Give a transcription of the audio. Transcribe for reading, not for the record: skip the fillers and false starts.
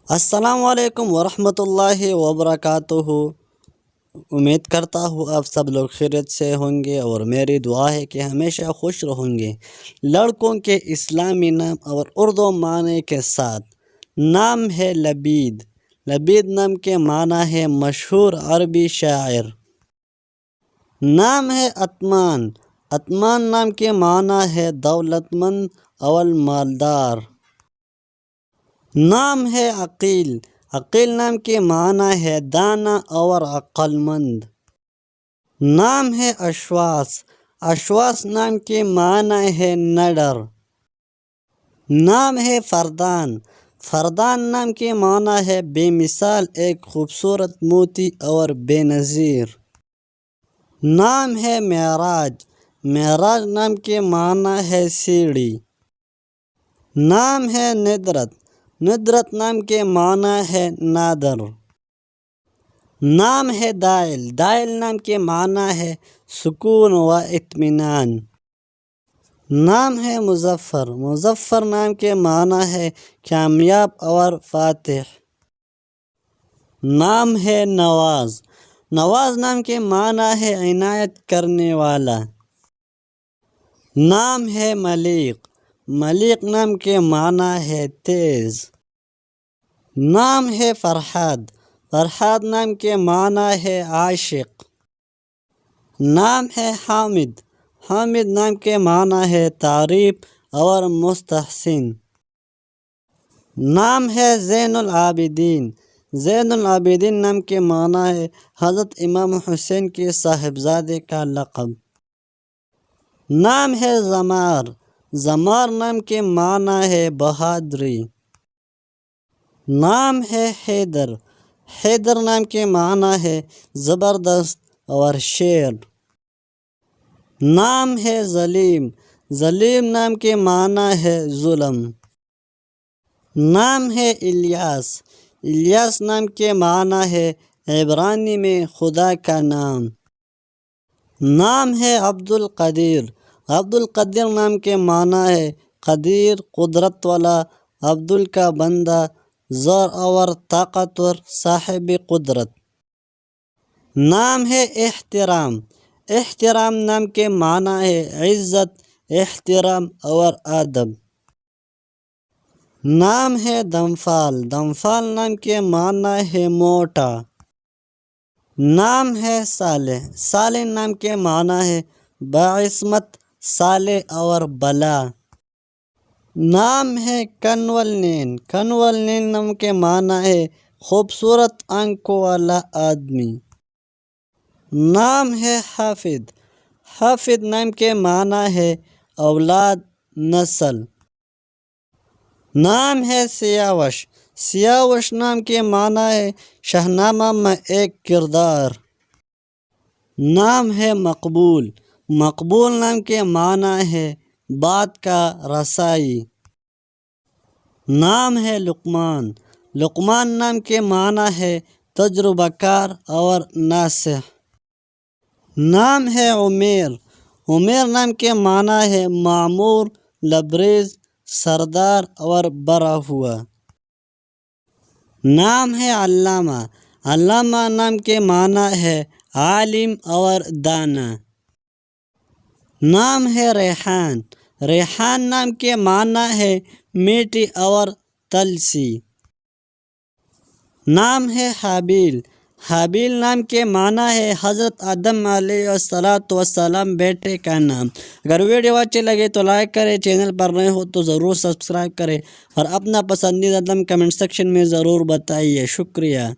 السلام علیکم ورحمۃ اللہ وبرکاتہ۔ امید کرتا ہوں آپ سب لوگ خیریت سے ہوں گے اور میری دعا ہے کہ ہمیشہ خوش رہوں گے۔ لڑکوں کے اسلامی نام اور اردو معنی کے ساتھ۔ نام ہے لبید۔ لبید نام کے معنی ہے مشہور عربی شاعر۔ نام ہے عثمان۔ عثمان نام کے معنی ہے دولت مند اور مالدار۔ نام ہے عقیل۔ عقیل نام کے معنی ہے دانا اور عقل مند۔ نام ہے اشواس۔ اشواس نام کے معنی ہے نڈر۔ نام ہے فردان۔ فردان نام کے معنی ہے بے مثال، ایک خوبصورت موتی اور بے نظیر۔ نام ہے معراج۔ معراج نام کے معنی ہے سیڑھی۔ نام ہے ندرت۔ ندرت نام کے معنی ہے نادر۔ نام ہے دائل۔ دائل نام کے معنی ہے سکون و اطمینان۔ نام ہے مظفر۔ مظفر نام کے معنی ہے کامیاب اور فاتح۔ نام ہے نواز۔ نواز نام کے معنی ہے عنایت کرنے والا۔ نام ہے ملیق۔ ملیق نام کے معنی ہے تیز۔ نام ہے فرحاد۔ فرحاد نام کے معنی ہے عاشق۔ نام ہے حامد۔ حامد نام کے معنی ہے تعریف اور مستحسن۔ نام ہے زین العابدین۔ زین العابدین نام کے معنی ہے حضرت امام حسین کے صاحبزادے کا لقب۔ نام ہے زمار۔ زمار نام کے معنی ہے بہادری۔ نام ہے حیدر۔ حیدر نام کے معنی ہے زبردست اور شیر۔ نام ہے ظلیم۔ ظلیم نام کے معنی ہے ظلم۔ نام ہے الیاس۔ الیاس نام کے معنی ہے عبرانی میں خدا کا نام۔ نام ہے عبد القدیر۔ عبد القدیر نام کے معنی ہے قدیر، قدرت والا، عبد کا بندہ، زور اور طاقتور، صاحب قدرت۔ نام ہے احترام۔ احترام نام کے معنی ہے عزت، احترام اور ادب۔ نام ہے دمفال۔ دمفال نام کے معنی ہے موٹا۔ نام ہے صالح۔ صالح نام کے معنی ہے باعصمت، صالح اور بلا۔ نام ہے کنو النین۔ کنو النین نام کے معنی ہے خوبصورت آنکھوں والا آدمی۔ نام ہے حافظ۔ حافظ نام کے معنی ہے اولاد، نسل۔ نام ہے سیاوش۔ سیاوش نام کے معنی ہے شاہنامہ میں ایک کردار۔ نام ہے مقبول۔ مقبول نام کے معنی ہے بات کا رسائی۔ نام ہے لقمان۔ لقمان نام کے معنی ہے تجربہ کار اور ناصح۔ نام ہے عمیر۔ عمیر نام کے معنی ہے معمور، لبریز، سردار اور بڑا ہوا۔ نام ہے علامہ۔ علامہ نام کے معنی ہے عالم اور دانا۔ نام ہے ریحان۔ ریحان نام کے معنی ہے میٹھی اور تلسی۔ نام ہے حابیل۔ حابیل نام کے معنی ہے حضرت آدم علیہ السلام بیٹے کا نام۔ اگر ویڈیو اچھی لگے تو لائک کریں، چینل پر نئے ہو تو ضرور سبسکرائب کریں اور اپنا پسندیدہ نام کمنٹ سیکشن میں ضرور بتائیے۔ شکریہ۔